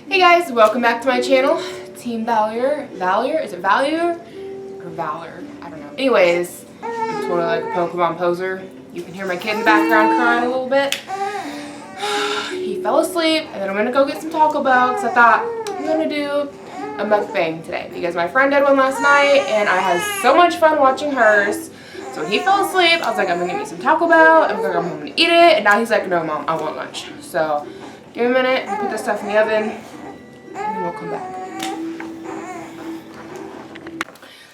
Hey guys, welcome back to my channel. Team Valor. Valor? Is it Valor? Or Valor? I don't know. Anyways, I'm totally like a Pokemon poser. You can hear my kid in the background crying a little bit. He fell asleep, and then I'm gonna go get some Taco Bell because I thought I'm gonna do a mukbang today because my friend did one last night and I had so much fun watching hers. So when he fell asleep, I was like, I'm gonna get me some Taco Bell, I'm gonna go home and eat it, and now he's like, no mom, I want lunch. So give me a minute, I'll put this stuff in the oven, and then we'll come back.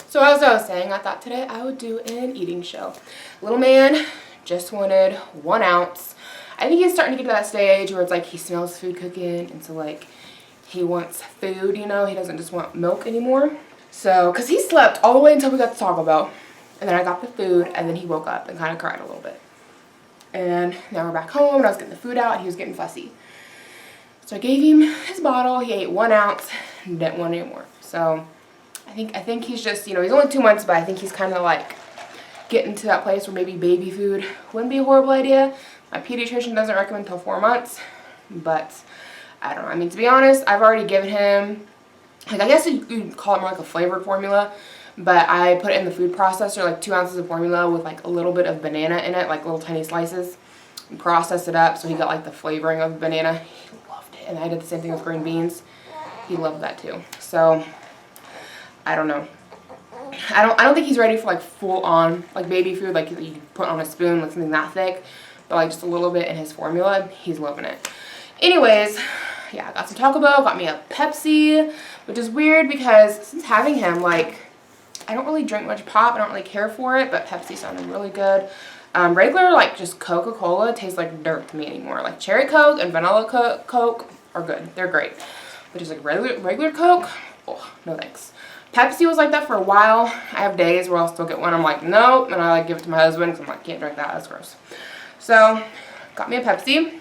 So as I was saying, I thought today I would do an eating show. Little man just wanted 1 ounce. I think he's starting to get to that stage where it's like he smells food cooking, and so like he wants food, you know, he doesn't just want milk anymore. So, cause he slept all the way until we got to Taco Bell, and then I got the food, and then he woke up and kind of cried a little bit. And now we're back home, and I was getting the food out, and he was getting fussy. So I gave him his bottle. He ate 1 ounce and didn't want any more. So I think he's just, you know, he's only 2 months, but I think he's kind of like getting to that place where maybe baby food wouldn't be a horrible idea. My pediatrician doesn't recommend until 4 months, but I don't know. I mean, to be honest, I've already given him, like, I guess you'd call it more like a flavored formula, but I put it in the food processor, like 2 ounces of formula with like a little bit of banana in it, like little tiny slices, and processed it up so he got like the flavoring of the banana. He loved it. And I did the same thing with green beans. He loved that too. So I don't know. I don't think he's ready for like full on like baby food, like you put on a spoon, like something that thick, but like just a little bit in his formula. He's loving it. Anyways, yeah, I got some Taco Bell, got me a Pepsi, which is weird because since having him, like, I don't really drink much pop. I don't really care for it, but Pepsi sounded really good. Regular, like, just Coca-Cola tastes like dirt to me anymore. Like, cherry Coke and vanilla Coke are good. They're great. But just, like, regular Coke, oh, no thanks. Pepsi was like that for a while. I have days where I'll still get one. I'm like, nope. And I, like, give it to my husband because I'm like, can't drink that. That's gross. So, got me a Pepsi.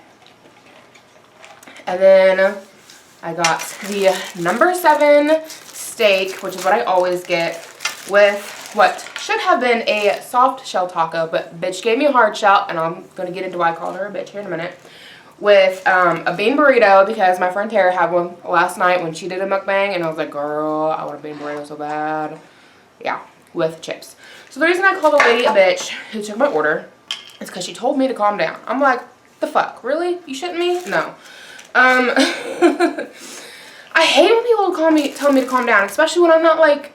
And then I got the number 7 steak, which is what I always get, with what should have been a soft shell taco, but bitch gave me a hard shell, and I'm going to get into why I called her a bitch here in a minute, with a bean burrito, because my friend Tara had one last night when she did a mukbang, and I was like, girl, I want a bean burrito so bad. Yeah, with chips. So the reason I called the lady a bitch who took my order is because she told me to calm down. I'm like, the fuck? Really? You shitting me? No. I hate when people tell me to calm down, especially when I'm not like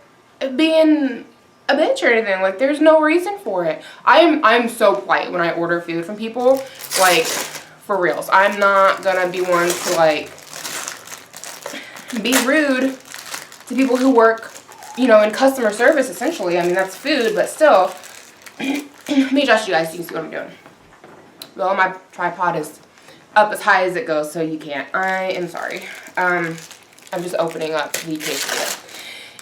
being a bitch or anything. Like, there's no reason for it. I'm so polite when I order food from people, like, for reals. I'm not gonna be one to like be rude to people who work, you know, in customer service essentially. I mean, that's food, but still. Let me adjust you guys so you can see what I'm doing. Well, my tripod is up as high as it goes, so you can't. I am sorry. I'm just opening up the quesadilla.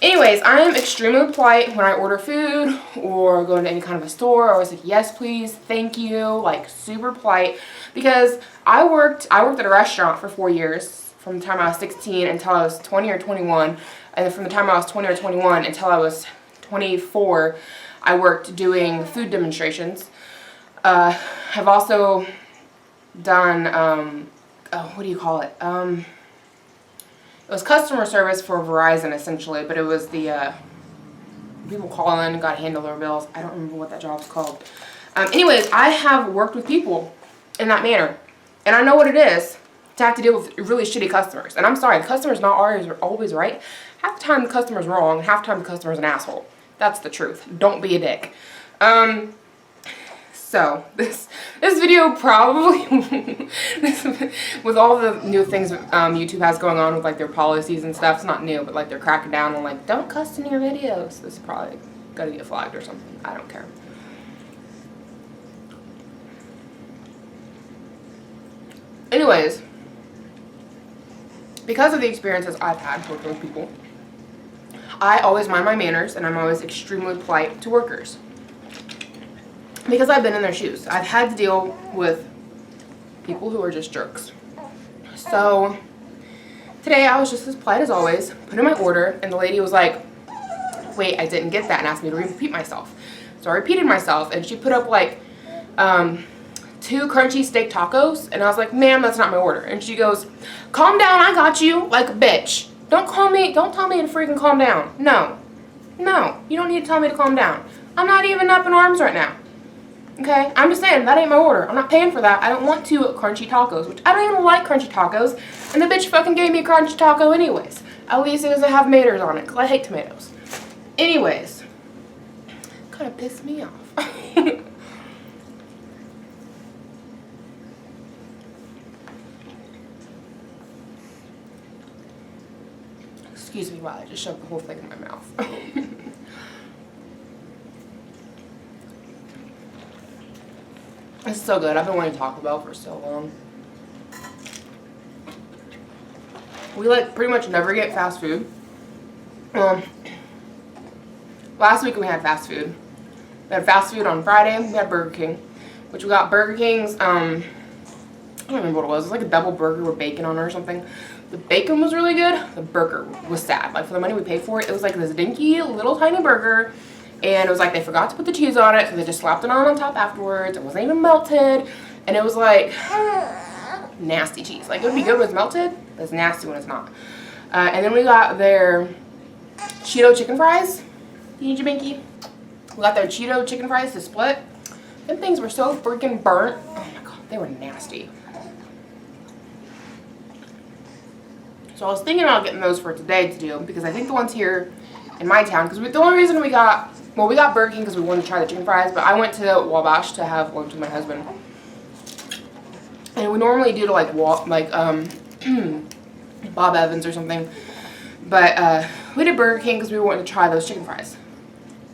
Anyways, I am extremely polite when I order food or go into any kind of a store. I always like, yes, please, thank you, like super polite, because I worked at a restaurant for 4 years, from the time I was 16 until I was 20 or 21, and then from the time I was 20 or 21 until I was 24, I worked doing food demonstrations. I've also done, what do you call it? It was customer service for Verizon, essentially, but it was the, people call in and got to handle their bills. I don't remember what that job's called. Anyways, I have worked with people in that manner, and I know what it is to have to deal with really shitty customers. And I'm sorry, the customer's not always right. Half the time the customer's wrong, and half the time the customer's an asshole. That's the truth. Don't be a dick. So, this video probably, with all the new things YouTube has going on with like their policies and stuff, it's not new, but like they're cracking down on like, don't cuss in your videos. This is probably gonna get flagged or something. I don't care. Anyways, because of the experiences I've had working with people, I always mind my manners, and I'm always extremely polite to workers. Because I've been in their shoes. I've had to deal with people who are just jerks. So today I was just as polite as always, put in my order, and the lady was like, wait, I didn't get that, and asked me to repeat myself. So I repeated myself, and she put up like 2 2 crunchy steak tacos. And I was like, ma'am, that's not my order. And she goes, calm down, I got you. Like a bitch. Don't tell me to freaking calm down. No, you don't need to tell me to calm down. I'm not even up in arms right now. Okay, I'm just saying, that ain't my order. I'm not paying for that. I don't want 2 crunchy tacos, which I don't even like crunchy tacos. And the bitch fucking gave me a crunchy taco anyways. At least it doesn't have tomatoes on it, because I hate tomatoes. Anyways, kind of pissed me off. Excuse me, wow, I just shoved the whole thing in my mouth. It's so good. I've been wanting Taco Bell for so long. We like pretty much never get fast food. Last week we had fast food. We had fast food on Friday. We had Burger King, which we got Burger King's, I don't remember what it was. It was like a double burger with bacon on it or something. The bacon was really good. The burger was sad. Like, for the money we paid for it, it was like this dinky little tiny burger. And it was like they forgot to put the cheese on it, so they just slapped it on top afterwards. It wasn't even melted. And it was like nasty cheese. Like, it would be good when it's melted, but it's nasty when it's not. And then we got their Cheeto chicken fries. Need you, Binky? We got their Cheeto chicken fries to split. Them things were so freaking burnt. Oh my god, they were nasty. So I was thinking about getting those for today to do, because I think the ones here in my town, because the only reason we got, well, we got Burger King because we wanted to try the chicken fries, but I went to Wabash to have lunch with my husband. And we normally do to like Bob Evans or something. But we did Burger King because we wanted to try those chicken fries.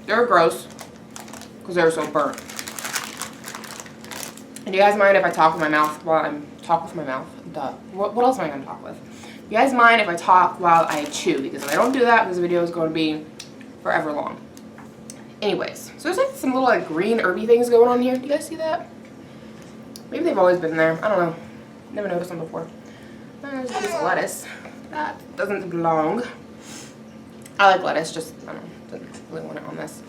They were gross because they were so burnt. And do you guys mind if I talk with my mouth while I'm talking with my mouth? Duh. What else am I going to talk with? You guys mind if I talk while I chew? Because if I don't do that, this video is going to be forever long. Anyways, so there's like some little like green herby things going on here. Do you guys see that? Maybe they've always been there. I don't know. Never noticed them before. There's a piece of lettuce. That doesn't belong. I like lettuce, just, I don't know, didn't really want it on this.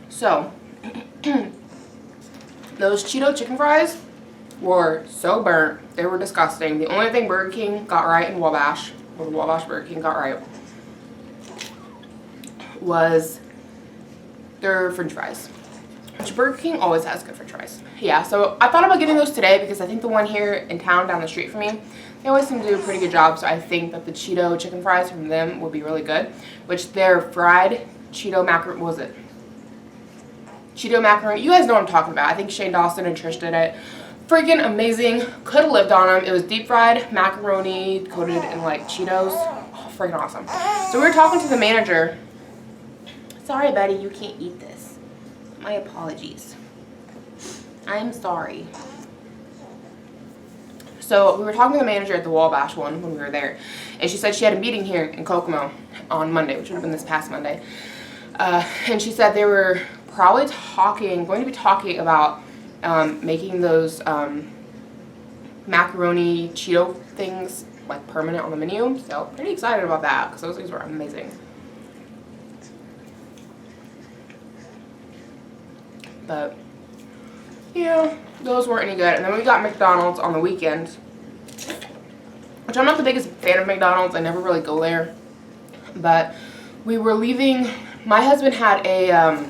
So, those Cheeto chicken fries were so burnt. They were disgusting. The only thing Burger King got right in Wabash, or the Wabash Burger King got right, was their french fries. Which Burger King always has good french fries. Yeah, so I thought about getting those today because I think the one here in town down the street from me, they always seem to do a pretty good job. So I think that the Cheeto chicken fries from them will be really good. Which their fried Cheeto macaroni, what was it? Cheeto macaroni. You guys know what I'm talking about. I think Shane Dawson and Trish did it. Freaking amazing. Could have lived on them. It was deep fried macaroni coated in like Cheetos. Oh, freaking awesome. So we were talking to the manager. Sorry, buddy, you can't eat this. My apologies. I'm sorry. So we were talking to the manager at the Wabash one when we were there, and she said she had a meeting here in Kokomo on Monday, which would have been this past Monday. And she said they were probably going to be talking about making those macaroni Cheeto things like permanent on the menu. So pretty excited about that because those things were amazing. But yeah, those weren't any good. And then we got McDonald's on the weekend, which I'm not the biggest fan of McDonald's. I never really go there. But we were leaving. My husband had a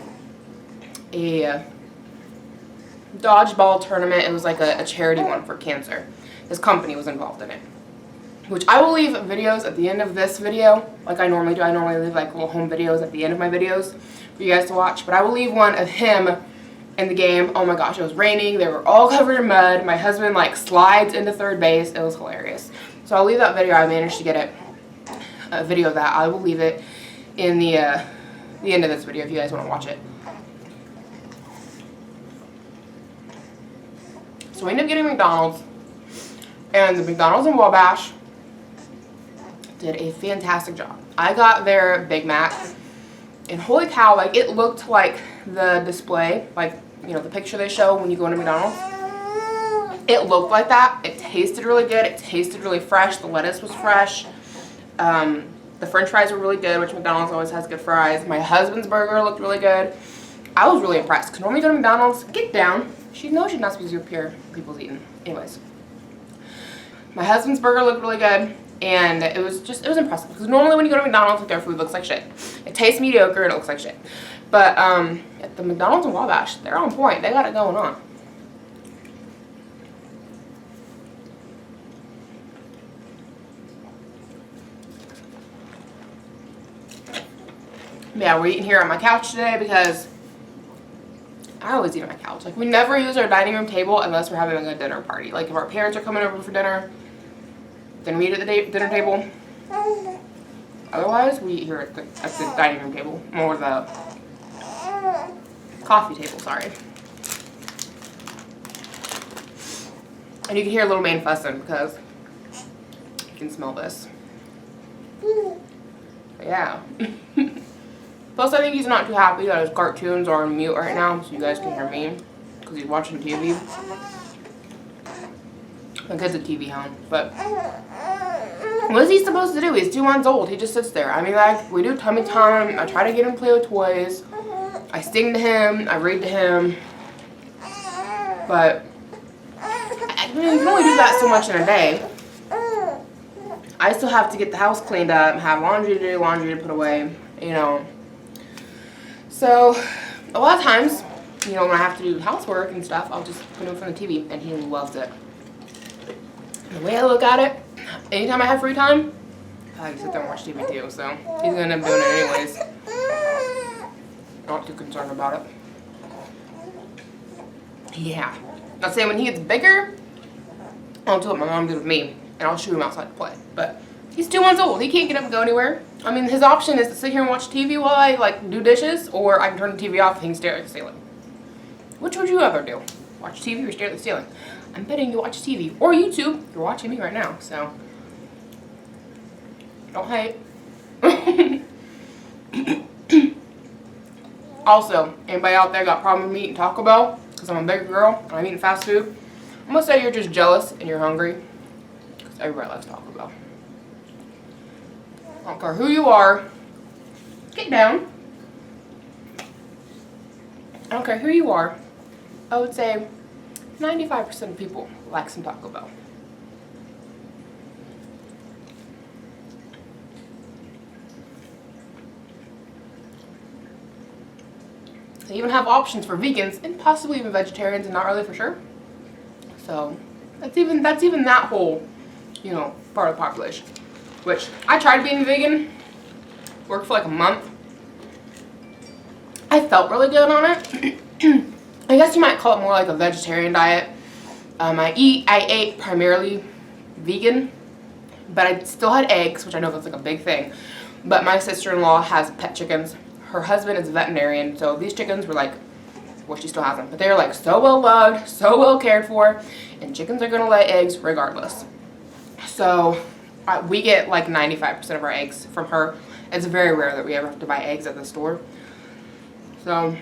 dodgeball tournament. It was like a charity one for cancer. His company was involved in it. Which I will leave videos at the end of this video, like I normally do. I normally leave like little home videos at the end of my videos for you guys to watch. But I will leave one of him in the game. Oh my gosh, it was raining. They were all covered in mud. My husband like slides into third base. It was hilarious. So I'll leave that video. I managed to get a video of that. I will leave it in the end of this video if you guys want to watch it. So we ended up getting McDonald's, and the McDonald's in Wabash did a fantastic job. I got their Big Mac, and holy cow, like it looked like the display, like, you know, the picture they show when you go into McDonald's. It looked like that. It tasted really good. It tasted really fresh. The lettuce was fresh. The french fries were really good, which McDonald's always has good fries. My husband's burger looked really good. I was really impressed because normally you go to McDonald's, get down. She knows she's not supposed to appear people's eating. Anyways, my husband's burger looked really good, and it was impressive because normally when you go to McDonald's, like, their food looks like shit. It tastes mediocre and it looks like shit. But at the McDonald's in Wabash, they're on point. They got it going on. Yeah, we're eating here on my couch today because I always eat on my couch. Like, we never use our dining room table unless we're having a dinner party. Like, if our parents are coming over for dinner, then we eat at the dinner table. Otherwise, we eat here at the dining room table. Or the coffee table, sorry. And you can hear little man fussing because you can smell this. But yeah. Plus, I think he's not too happy that his cartoons are on mute right now, so you guys can hear me, because he's watching TV. My kid's a TV hound, but what is he supposed to do? He's 2 months old. He just sits there. I mean, like, we do tummy time. I try to get him to play with toys. I sing to him. I read to him. But you can only do that so much in a day. I still have to get the house cleaned up, have laundry to do, laundry to put away, you know. So, a lot of times, you know, when I have to do housework and stuff, I'll just put him in front of the TV, and he loves it. The way I look at it, anytime I have free time, I can sit there and watch TV too, so he's going to end up doing it anyways. Not too concerned about it. Yeah. I'll say when he gets bigger, I'll do what my mom did with me, and I'll shoot him outside to play. But he's 2 months old. He can't get up and go anywhere. I mean, his option is to sit here and watch TV while I, like, do dishes, or I can turn the TV off and he can stare at the ceiling. Which would you ever do? Watch TV or stare at the ceiling? I'm betting you watch TV or YouTube. You're watching me right now, so don't hate. Also, anybody out there got a problem with me eating Taco Bell because I'm a bigger girl and I'm eating fast food? I'm gonna say you're just jealous and you're hungry because everybody likes Taco Bell. I don't care who you are. Get down. I don't care who you are. I would say 95% of people like some Taco Bell. They even have options for vegans and possibly even vegetarians, and not really for sure. So that's even that whole, you know, part of the population. Which I tried being vegan, worked for like a month. I felt really good on it. I guess you might call it more like a vegetarian diet. I ate primarily vegan, but I still had eggs, which I know that's like a big thing. But my sister-in-law has pet chickens. Her husband is a veterinarian, so these chickens were like, well, she still has them, but they're like so well loved, so well cared for, and chickens are gonna lay eggs regardless. So we get like 95% of our eggs from her. It's very rare that we ever have to buy eggs at the store. So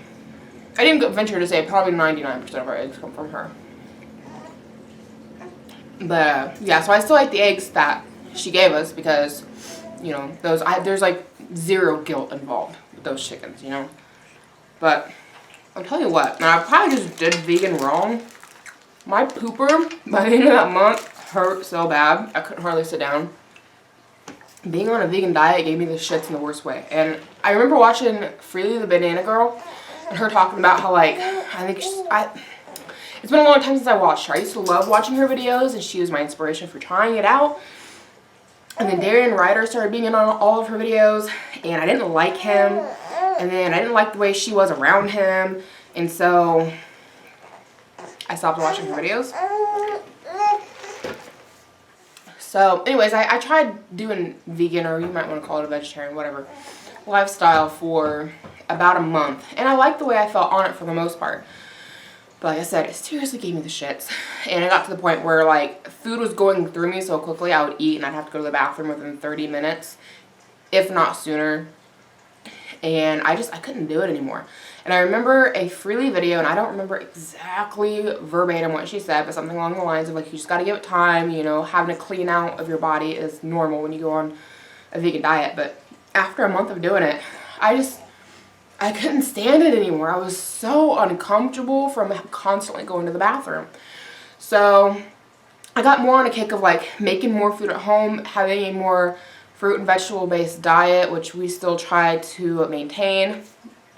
I didn't venture to say probably 99% of our eggs come from her. But yeah, so I still like the eggs that she gave us because, you know, there's like zero guilt involved with those chickens, you know. But I'll tell you what, now I probably just did vegan wrong. My pooper by the end of that month hurt so bad I couldn't hardly sit down. Being on a vegan diet gave me the shits in the worst way. And I remember watching Freely the Banana Girl and her talking about how, like, it's been a long time since I watched her. I used to love watching her videos, and she was my inspiration for trying it out. And then Darian Ryder started being in on all of her videos, and I didn't like him. And then I didn't like the way she was around him, and so I stopped watching her videos. So anyways, I tried doing vegan, or you might want to call it a vegetarian, whatever, lifestyle for about a month. And I liked the way I felt on it for the most part. But like I said, it seriously gave me the shits. And it got to the point where, like, food was going through me so quickly I would eat and I'd have to go to the bathroom within 30 minutes, if not sooner. And I couldn't do it anymore. And I remember a Freely video, and I don't remember exactly verbatim what she said, but something along the lines of, like, you just got to give it time, you know, having to clean out of your body is normal when you go on a vegan diet, but after a month of doing it, I couldn't stand it anymore. I was so uncomfortable from constantly going to the bathroom. So I got more on a kick of like making more food at home, having a more fruit and vegetable based diet, which we still try to maintain.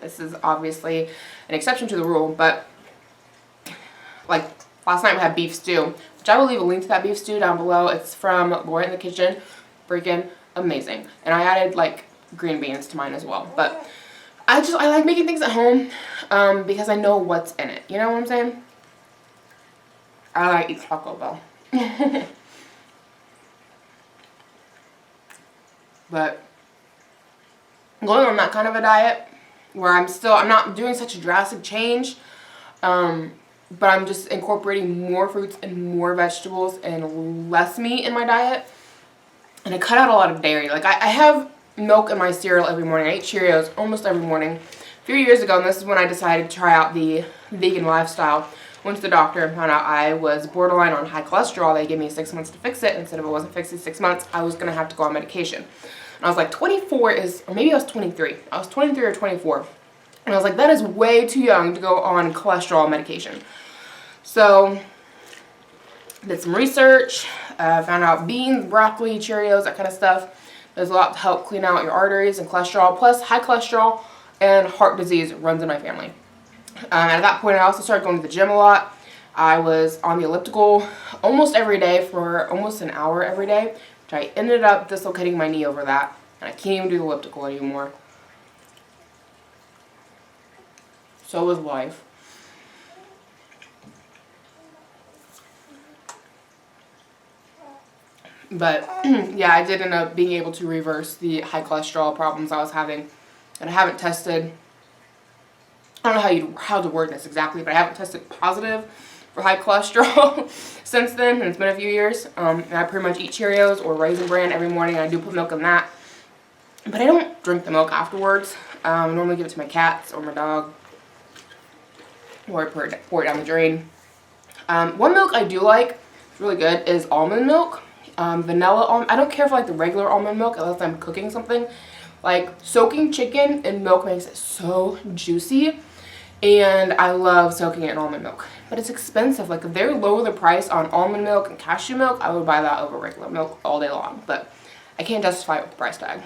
This is obviously an exception to the rule, but like last night we had beef stew, which I will leave a link to that beef stew down below. It's from Laura in the Kitchen. Freaking amazing. And I added like green beans to mine as well. But I like making things at home because I know what's in it. You know what I'm saying? I like eat Taco Bell. But going on that kind of a diet where I'm not doing such a drastic change, but I'm just incorporating more fruits and more vegetables and less meat in my diet. And I cut out a lot of dairy. Like I have milk in my cereal every morning. I eat Cheerios almost every morning. A few years ago, and this is when I decided to try out the vegan lifestyle. Went to the doctor and found out I was borderline on high cholesterol. They gave me 6 months to fix it. Instead of it wasn't fixed in 6 months, I was going to have to go on medication. And I was like, 24 is, or maybe I was 23. I was 23 or 24. And I was like, that is way too young to go on cholesterol medication. So, did some research, found out beans, broccoli, Cheerios, that kind of stuff. There's a lot to help clean out your arteries and cholesterol. Plus, high cholesterol and heart disease runs in my family. At that point, I also started going to the gym a lot. I was on the elliptical almost every day for almost an hour every day, which I ended up dislocating my knee over that. And I can't even do the elliptical anymore. So is life. But yeah, I did end up being able to reverse the high cholesterol problems I was having. And I haven't tested, I don't know how to word this exactly, but I haven't tested positive for high cholesterol since then, and it's been a few years. And I pretty much eat Cheerios or Raisin Bran every morning. I do put milk in that, but I don't drink the milk afterwards. I normally give it to my cats or my dog, or I pour it down the drain. One milk I do like, it's really good, is almond milk. Vanilla almond. I don't care for like the regular almond milk unless I'm cooking something. Like soaking chicken in milk makes it so juicy, and I love soaking it in almond milk. But it's expensive. Like if they lower the price on almond milk and cashew milk, I would buy that over regular milk all day long. But I can't justify it with the price tag.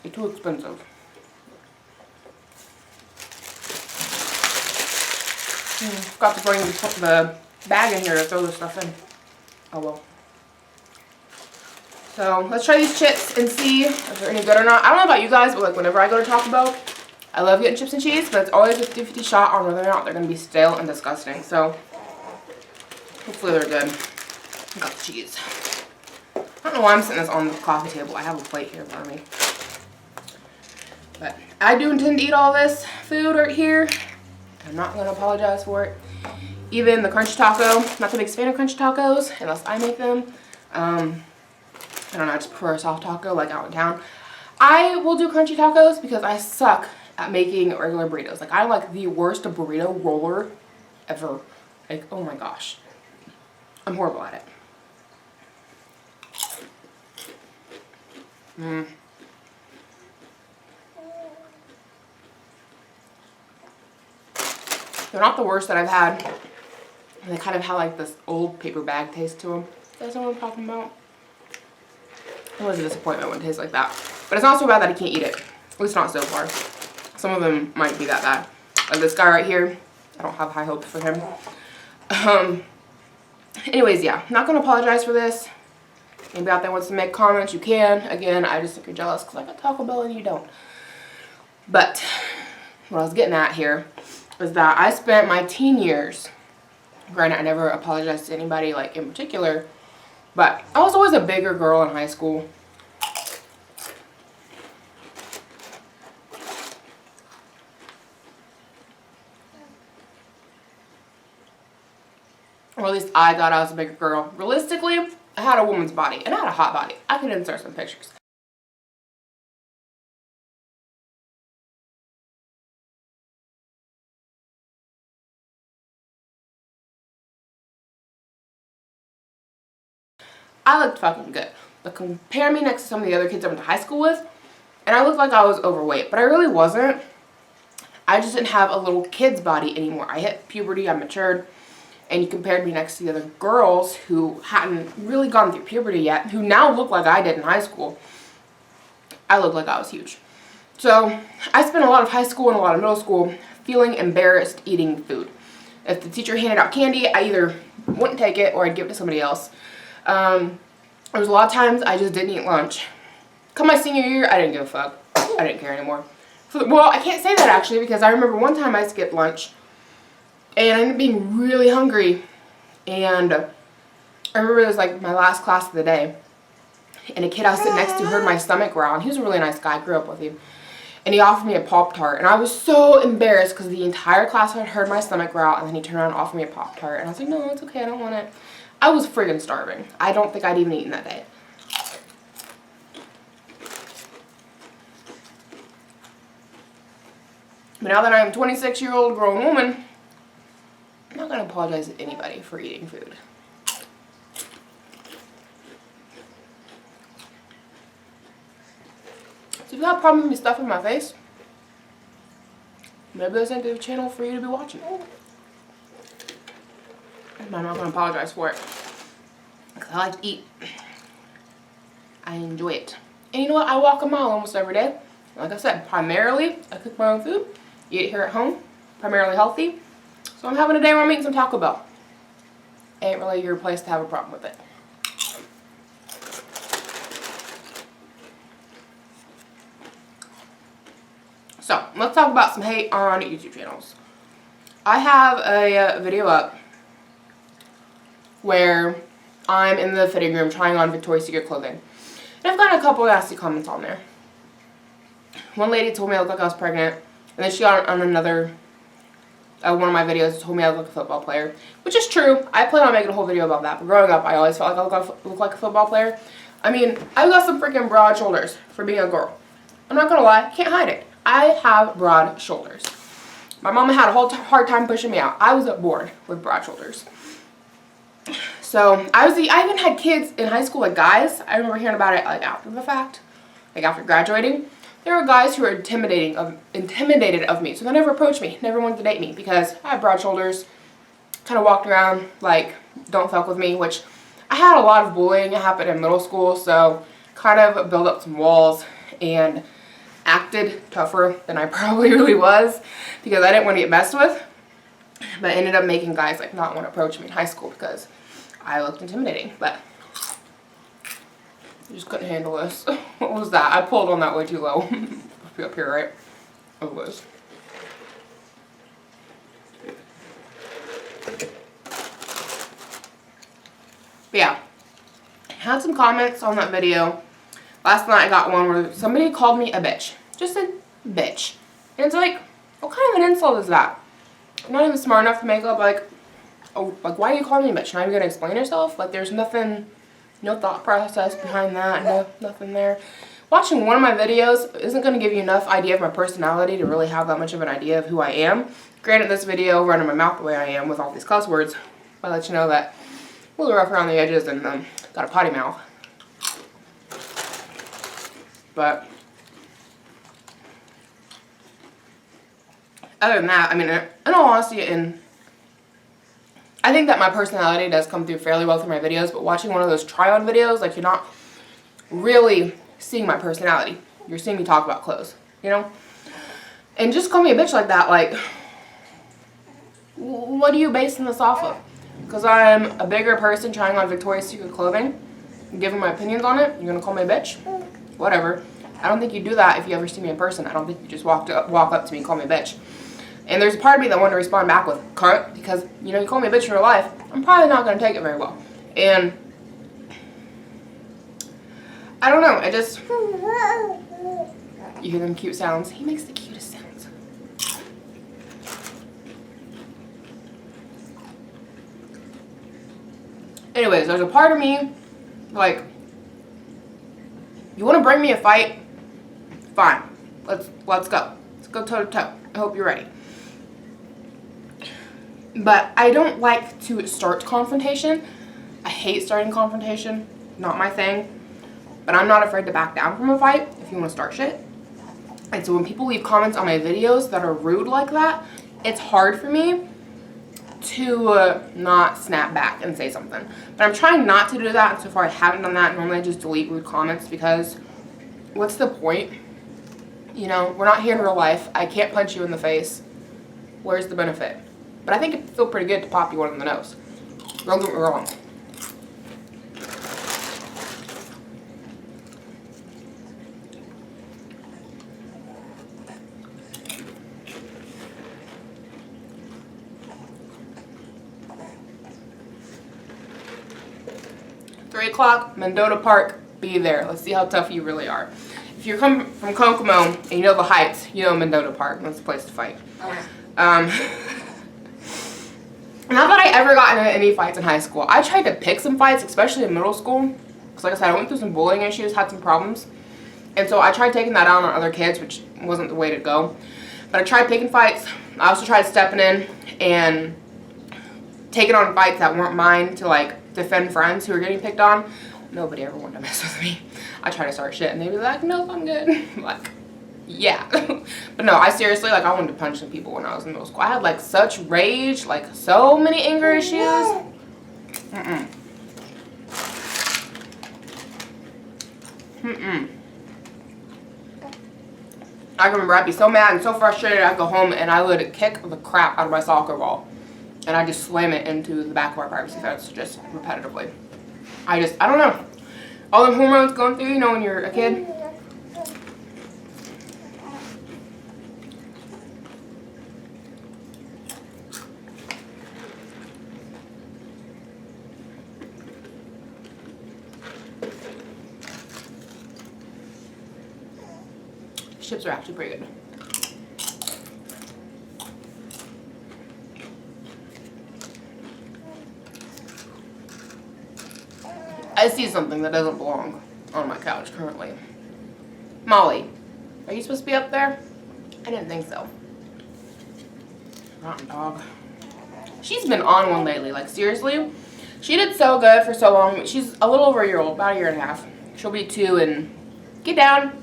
It's too expensive. Forgot to bring the bag in here to throw this stuff in. Oh well. So let's try these chips and see if they're any good or not. I don't know about you guys, but like whenever I go to Taco Bell, I love getting chips and cheese, but it's always a 50-50 shot on whether or not they're going to be stale and disgusting. So hopefully they're good. I got the cheese. I don't know why I'm sitting this on the coffee table. I have a plate here for me. But I do intend to eat all this food right here. I'm not going to apologize for it. Even the crunchy taco, not the biggest fan of crunchy tacos unless I make them. I don't know, I just prefer a soft taco like out in town. I will do crunchy tacos because I suck at making regular burritos. Like I'm like the worst burrito roller ever. Like, oh my gosh. I'm horrible at it. They're not the worst that I've had. They kind of have like this old paper bag taste to them. You guys know what I'm talking about? It was a disappointment when it tastes like that. But it's not so bad that I can't eat it. At least not so far. Some of them might be that bad. Like this guy right here. I don't have high hopes for him. Anyways, yeah. I'm not going to apologize for this. Anybody out there wants to make comments, you can. Again, I just think you're jealous because I got Taco Bell and you don't. But what I was getting at here is that I spent my teen years, granted I never apologized to anybody like in particular, but I was always a bigger girl in high school. Or at least I thought I was a bigger girl. Realistically, I had a woman's body and I had a hot body. I can insert some pictures. I looked fucking good. Like, compare me next to some of the other kids I went to high school with, and I looked like I was overweight, but I really wasn't. I just didn't have a little kid's body anymore. I hit puberty, I matured, and you compared me next to the other girls who hadn't really gone through puberty yet, who now look like I did in high school. I looked like I was huge. So I spent a lot of high school and a lot of middle school feeling embarrassed eating food. If the teacher handed out candy, I either wouldn't take it or I'd give it to somebody else. There was a lot of times I just didn't eat lunch. Come my senior year, I didn't give a fuck. I didn't care anymore. Well, I can't say that actually, because I remember one time I skipped lunch and I ended up being really hungry, and I remember it was like my last class of the day, and a kid I was sitting next to heard my stomach growl, and he was a really nice guy, I grew up with him, and he offered me a Pop-Tart, and I was so embarrassed because the entire class had heard my stomach growl, and then he turned around and offered me a Pop-Tart, and I was like, no, it's okay, I don't want it. I was friggin' starving. I don't think I'd even eaten that day. But now that I'm a 26-year-old grown woman, I'm not going to apologize to anybody for eating food. So if you got a problem with me stuffing my face, maybe this ain't the channel for you to be watching. I'm not going to apologize for it. Because I like to eat. I enjoy it. And you know what? I walk a mile almost every day. Like I said, primarily, I cook my own food. Eat it here at home. Primarily healthy. So I'm having a day where I'm eating some Taco Bell. Ain't really your place to have a problem with it. So, let's talk about some hate on YouTube channels. I have a video up where I'm in the fitting room trying on Victoria's Secret clothing. And I've gotten a couple of nasty comments on there. One lady told me I looked like I was pregnant, and then she got on another, one of my videos, told me I look like a football player, which is true. I plan on making a whole video about that, but growing up, I always felt like I looked like a football player. I mean, I've got some freaking broad shoulders for being a girl. I'm not gonna lie, can't hide it. I have broad shoulders. My mama had a whole hard time pushing me out. I was born with broad shoulders. So, I even had kids in high school, like guys. I remember hearing about it like after the fact, like after graduating. There were guys who were intimidated of me, so they never approached me, never wanted to date me because I have broad shoulders, kind of walked around like, don't fuck with me, which I had a lot of bullying happen in middle school, so kind of built up some walls and acted tougher than I probably really was because I didn't want to get messed with, but ended up making guys like not want to approach me in high school because I looked intimidating, but I just couldn't handle this. What was that? I pulled on that way too low. Be up here, right? Oh, it was. But yeah, I had some comments on that video. Last night I got one where somebody called me a bitch. Just a bitch. And it's like, what kind of an insult is that? I'm not even smart enough to make up like, oh, like why are you calling me a bitch? Not even gonna explain yourself? Like there's nothing, no thought process behind that, nothing there. Watching one of my videos isn't gonna give you enough idea of my personality to really have that much of an idea of who I am. Granted, this video running my mouth the way I am with all these cuss words, I let you know that I'm a little rough around the edges and got a potty mouth. But other than that, I mean, in all honesty, I think that my personality does come through fairly well through my videos, but watching one of those try-on videos, like you're not really seeing my personality. You're seeing me talk about clothes, you know? And just call me a bitch like that, like, what are you basing this off of? Because I'm a bigger person trying on Victoria's Secret clothing, giving my opinions on it, you're going to call me a bitch? Whatever. I don't think you do that if you ever see me in person. I don't think you just walk up to me and call me a bitch. And there's a part of me that wanted to respond back with, cunt, because, you know, you call me a bitch in real life, I'm probably not going to take it very well. And I don't know, I just, you hear them cute sounds? He makes the cutest sounds. Anyways, there's a part of me, like, you want to bring me a fight? Fine. Let's go. Let's go toe to toe. I hope you're ready. But I don't like to start confrontation. I hate starting confrontation. Not my thing. but I'm not afraid to back down from a fight if you want to start shit. And so when people leave comments on my videos that are rude like that, it's hard for me to not snap back and say something. But I'm trying not to do that, and so far I haven't done that. Normally I just delete rude comments because what's the point? You know, we're not here in real life. I can't punch you in the face. Where's the benefit? But I think it'd feel pretty good to pop you one in the nose. Don't get me wrong. Three o'clock, Mendota Park, be there. Let's see how tough you really are. If you're coming from Kokomo and you know the Heights, you know Mendota Park. That's the place to fight. Not that I ever got into any fights in high school. I tried to pick some fights, especially in middle school. Because like I said, I went through some bullying issues, had some problems. And so I tried taking that out on other kids, which wasn't the way to go. But I tried picking fights. I also tried stepping in and taking on fights that weren't mine to like defend friends who were getting picked on. Nobody ever wanted to mess with me. I try to start shit and they'd be like, nope, I'm good. I'm like, yeah. But no, I seriously, like, I wanted to punch some people when I was in middle school. I had like such rage, like so many anger issues. I can remember I'd be so mad and so frustrated, I'd go home and I would kick the crap out of my soccer ball. And I just slam it into the back of our privacy fence, just repetitively. I don't know. All the hormones going through, you know, when you're a kid. Chips are actually pretty good. I see something that doesn't belong on my couch currently. Molly, are you supposed to be up there? I didn't think so. Rotten dog. She's been on one lately, like seriously. She did so good for so long. She's a little over a year old, about a year and a half. She'll be 2 in, get down.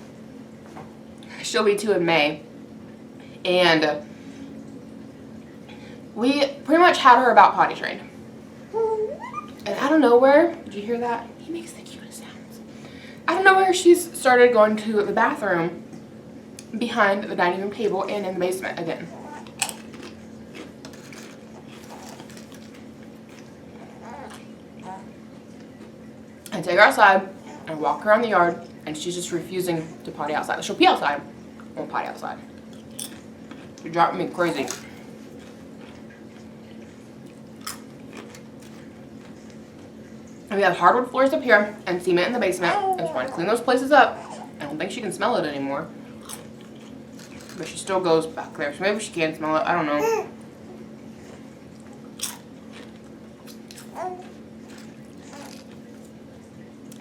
She'll be 2 in May. And we pretty much had her about potty trained. And out of nowhere, did you hear that? He makes the cutest sounds. Out of nowhere, she's started going to the bathroom behind the dining room table and in the basement again. I take her outside and walk her around the yard, and she's just refusing to potty outside. She'll pee outside, won't potty outside. You're driving me crazy. And we have hardwood floors up here and cement in the basement. I just want to clean those places up. I don't think she can smell it anymore. But she still goes back there. So maybe she can smell it. I don't know.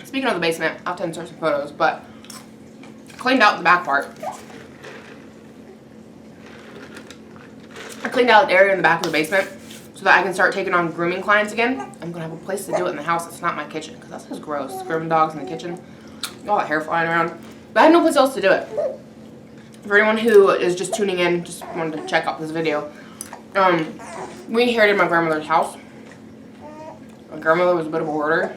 Speaking of the basement, I'll have to insert some photos, but I cleaned out the back part. I cleaned out the area in the back of the basement so that I can start taking on grooming clients again. I'm gonna have a place to do it in the house. It's not my kitchen, because that's just gross. Grooming dogs in the kitchen, all that hair flying around. But I had no place else to do it. For anyone who is just tuning in, just wanted to check out this video. We inherited my grandmother's house. My grandmother was a bit of a hoarder.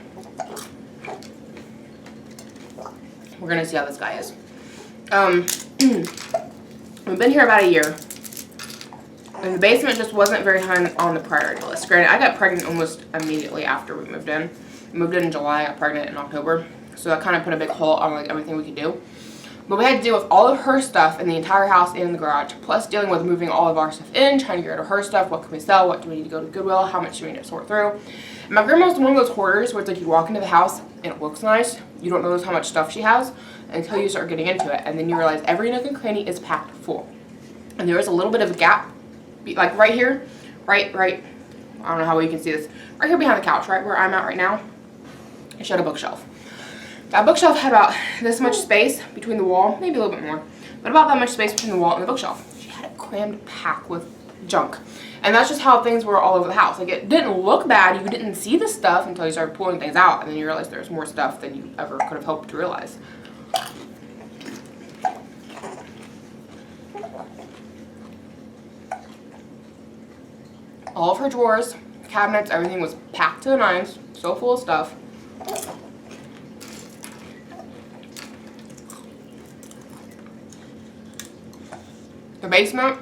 We're gonna see how this guy is. We've been here about a year. And the basement just wasn't very high on the priority list. Granted, I got pregnant almost immediately after we moved in. We moved in July, I got pregnant in October. So that kind of put a big hole on like everything we could do. But we had to deal with all of her stuff in the entire house and in the garage. Plus dealing with moving all of our stuff in, trying to get rid of her stuff. What can we sell? What do we need to go to Goodwill? How much do we need to sort through? And my grandma was one of those hoarders where it's like you walk into the house and it looks nice. You don't notice how much stuff she has until you start getting into it. And then you realize every nook and cranny is packed full. And there is a little bit of a gap. Like right here, right, I don't know how well you can see this, right here behind the couch, right where I'm at right now, I showed a bookshelf. That bookshelf had about this much space between the wall, maybe a little bit more, but about that much space between the wall and the bookshelf. She had it crammed packed with junk. And that's just how things were all over the house. Like, it didn't look bad. You didn't see the stuff until you started pulling things out. And then you realize there's more stuff than you ever could have hoped to realize. All of her drawers, cabinets, everything was packed to the nines. So full of stuff. The basement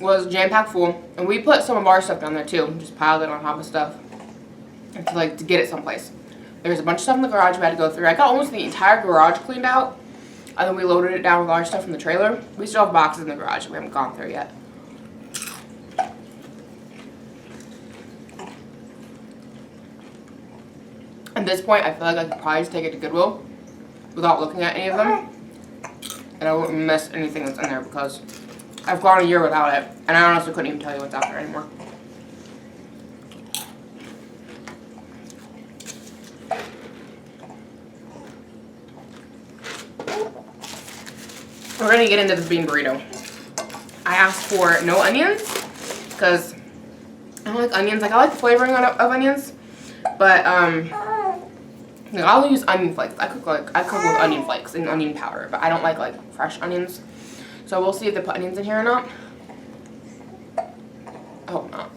was jam-packed full, and we put some of our stuff down there too, just piled it on top of stuff, and to get it someplace. There's a bunch of stuff in the garage we had to go through. I got almost the entire garage cleaned out, and then we loaded it down with all our stuff from the trailer. We still have boxes in the garage that we haven't gone through yet. At this point, I feel like I could probably just take it to Goodwill without looking at any of them, and I wouldn't miss anything that's in there because I've gone a year without it, and I honestly couldn't even tell you what's out there anymore. We're gonna get into this bean burrito. I asked for no onions because I don't like onions. Like, I like the flavoring of onions, but I'll use onion flakes. I cook with onion flakes and onion powder, but I don't like fresh onions. So we'll see if they put onions in here or not. I hope not.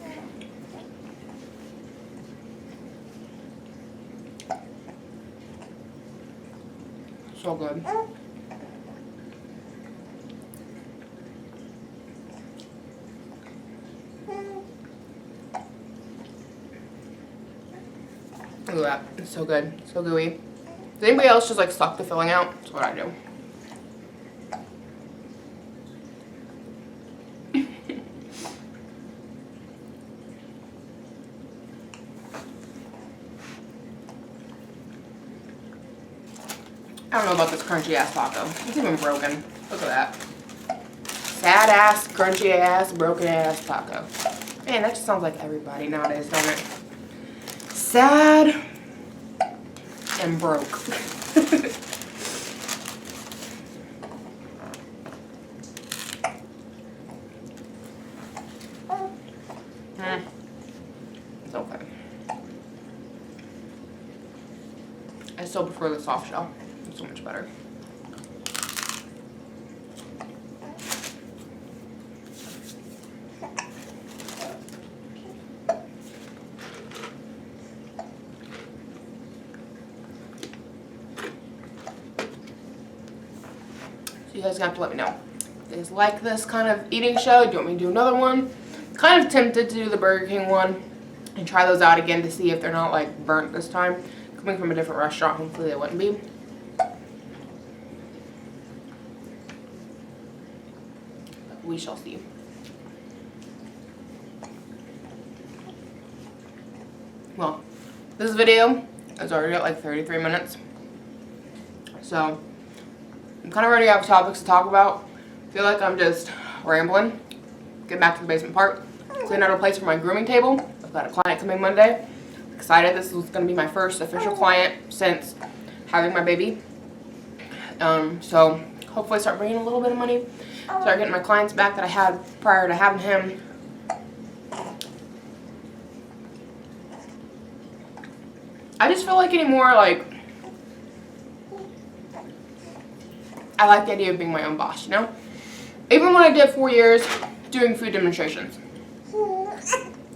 So good. Look at that. It's so good. So gooey. Does anybody else just like suck the filling out? That's what I do. I don't know about this crunchy ass taco. It's even broken. Look at that. Sad ass, crunchy ass, broken ass taco. Man, that just sounds like everybody nowadays, doesn't it? Sad and broke. It's okay. I still prefer the soft shell. It's so much better. You guys have to let me know. If you guys like this kind of eating show? Do you want me to do another one? Kind of tempted to do the Burger King one and try those out again to see if they're not like burnt this time. Coming from a different restaurant, hopefully they wouldn't be. But we shall see. Well, this video is already at like 33 minutes. So I'm kind of already out of topics to talk about. I feel like I'm just rambling. Get back to the basement part. Clean out a place for my grooming table. I've got a client coming Monday. Excited. This is going to be my first official client since having my baby. So hopefully start bringing a little bit of money. Start getting my clients back that I had prior to having him. I just feel like anymore, like, I like the idea of being my own boss, you know? Even when I did 4 years doing food demonstrations.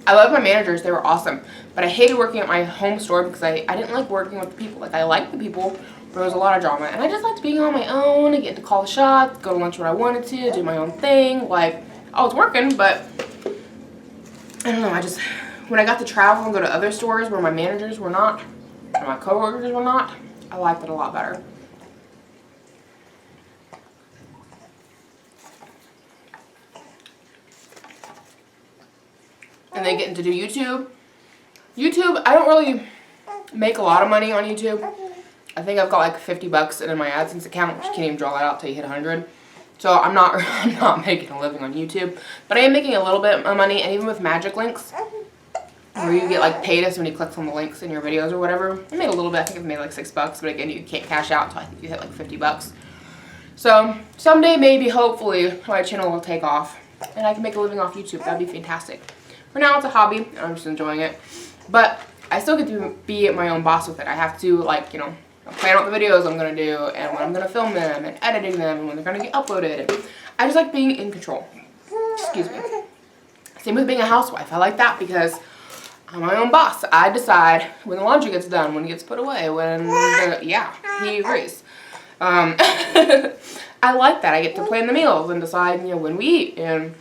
I love my managers, they were awesome. But I hated working at my home store because I didn't like working with the people. Like, I liked the people, but there was a lot of drama. And I just liked being on my own and getting to call the shots, go to lunch when I wanted to, do my own thing. Like, I was working, but I don't know, when I got to travel and go to other stores where my managers were not, and my coworkers were not, I liked it a lot better. And then getting to do YouTube. YouTube, I don't really make a lot of money on YouTube. I think I've got like 50 bucks in my AdSense account, which you can't even draw that out till you hit 100. So I'm not making a living on YouTube. But I am making a little bit of money, and even with magic links, where you get like paid as when you click on the links in your videos or whatever. I made a little bit, I think I've made like 6 bucks, but again, you can't cash out until I think you hit like 50 bucks. So someday, maybe, hopefully, my channel will take off. and I can make a living off YouTube. That'd be fantastic. For now, it's a hobby, and I'm just enjoying it. But I still get to be my own boss with it. I have to, like, you know, plan out the videos I'm going to do, and when I'm going to film them, and editing them, and when they're going to get uploaded. And I just like being in control. Excuse me. Same with being a housewife. I like that because I'm my own boss. I decide when the laundry gets done, when it gets put away, when yeah, he agrees. I like that. I get to plan the meals and decide, you know, when we eat. And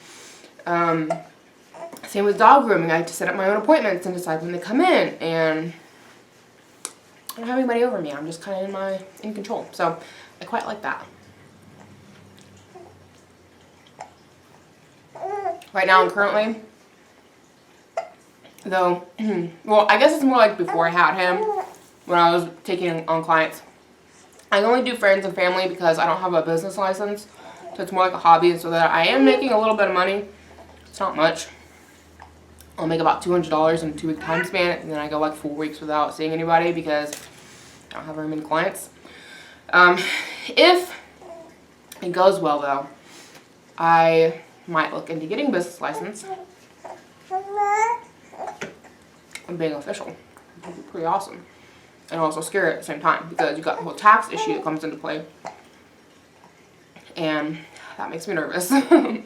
same with dog grooming. I have to set up my own appointments and decide when they come in. And I don't have anybody over me. I'm just kind of in control. So I quite like that. Right now, I'm currently, though, well, I guess it's more like before I had him, when I was taking on clients. I only do friends and family because I don't have a business license, so it's more like a hobby, so that I am making a little bit of money. It's not much. I'll make about $200 in a 2-week time span, and then I go like 4 weeks without seeing anybody because I don't have very many clients. If it goes well, though, I might look into getting a business license and being official. It'd be pretty awesome. And also scary at the same time because you got the whole tax issue that comes into play. And that makes me nervous. I'm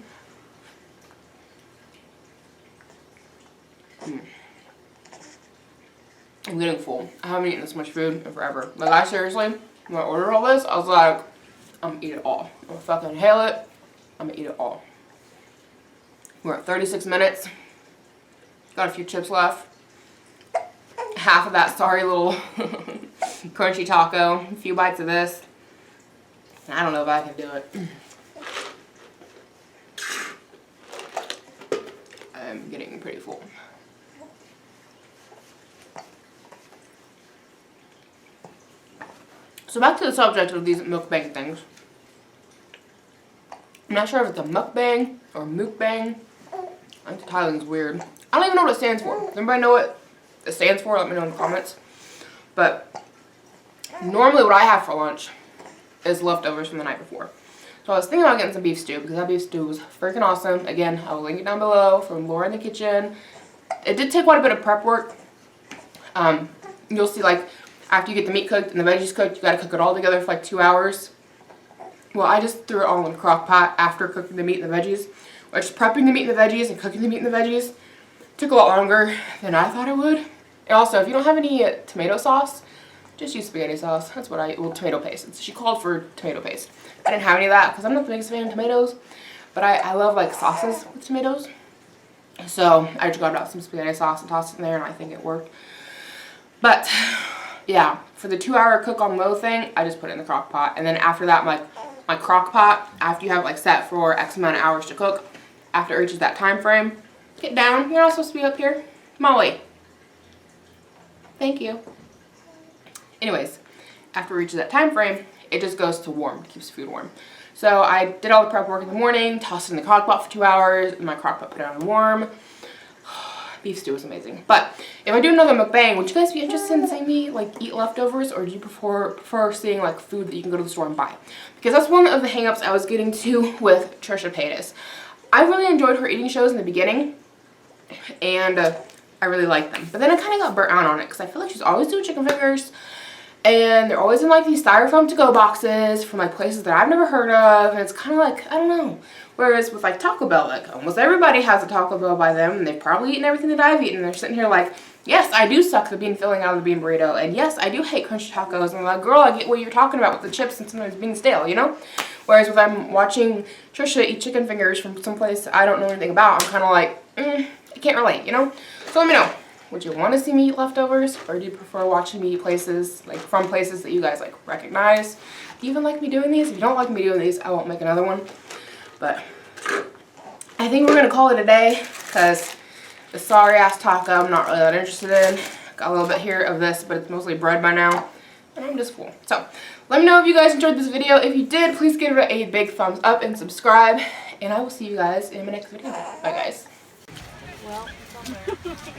getting full. I haven't eaten this much food in forever. Like, I seriously, when I ordered all this, I was like, I'm gonna eat it all. I'm gonna fucking inhale it. I'm gonna eat it all. We're at 36 minutes. Got a few chips left. Half of that sorry little crunchy taco. A few bites of this. I don't know if I can do it. I'm getting pretty full. So back to the subject of these mukbang things. I'm not sure if it's a mukbang or MUCKbang. I think the titling's weird. I don't even know what it stands for. Does anybody know what it stands for? Let me know in the comments. But normally what I have for lunch is leftovers from the night before. So I was thinking about getting some beef stew because that beef stew was freaking awesome. Again, I will link it down below from Laura in the kitchen. It did take quite a bit of prep work. You'll see, like, after you get the meat cooked and the veggies cooked, you got to cook it all together for like 2 hours. Well, I just threw it all in a crock pot after cooking the meat and the veggies. Which, prepping the meat and the veggies and cooking the meat and the veggies took a lot longer than I thought it would. And also, if you don't have any tomato sauce, just use spaghetti sauce. That's what well, tomato paste. She called for tomato paste. I didn't have any of that because I'm not the biggest fan of tomatoes. But I love, like, sauces with tomatoes. So I just got out some spaghetti sauce and tossed it in there, and I think it worked. But yeah, for the 2-hour cook on low thing, I just put it in the crock pot. And then after that, my crock pot, after you have it, like, set for X amount of hours to cook, after it reaches that time frame, get down. You're not supposed to be up here. Molly. Thank you. Anyways, after it reaches that time frame, it just goes to warm. It keeps food warm. So I did all the prep work in the morning, tossed it in the crock pot for 2 hours, and my crock pot put it on warm. Beef stew was amazing. But if I do another mukbang, would you guys be interested in seeing me, like, eat leftovers, or do you prefer seeing, like, food that you can go to the store and buy? Because that's one of the hang-ups I was getting to with Trisha Paytas. I really enjoyed her eating shows in the beginning, and I really liked them. But then I kind of got burnt out on it because I feel like she's always doing chicken fingers, and they're always in, like, these styrofoam to-go boxes from, like, places that I've never heard of, and it's kind of like, I don't know. Whereas with, like, Taco Bell, like, almost everybody has a Taco Bell by them, and they've probably eaten everything that I've eaten, and they're sitting here like, yes, I do suck the bean filling out of the bean burrito, and yes, I do hate crunchy tacos, and I'm like, girl, I get what you're talking about with the chips and sometimes being stale, you know? Whereas if I'm watching Trisha eat chicken fingers from someplace I don't know anything about, I'm kind of like, I can't relate, you know? So let me know. Would you want to see me eat leftovers, or do you prefer watching me eat places, like, from places that you guys, like, recognize? Do you even like me doing these? If you don't like me doing these, I won't make another one. But I think we're going to call it a day, because the sorry-ass taco I'm not really that interested in. Got a little bit here of this, but it's mostly bread by now, and I'm just full. So let me know if you guys enjoyed this video. If you did, please give it a big thumbs up and subscribe, and I will see you guys in my next video. Bye, guys. Well, somewhere.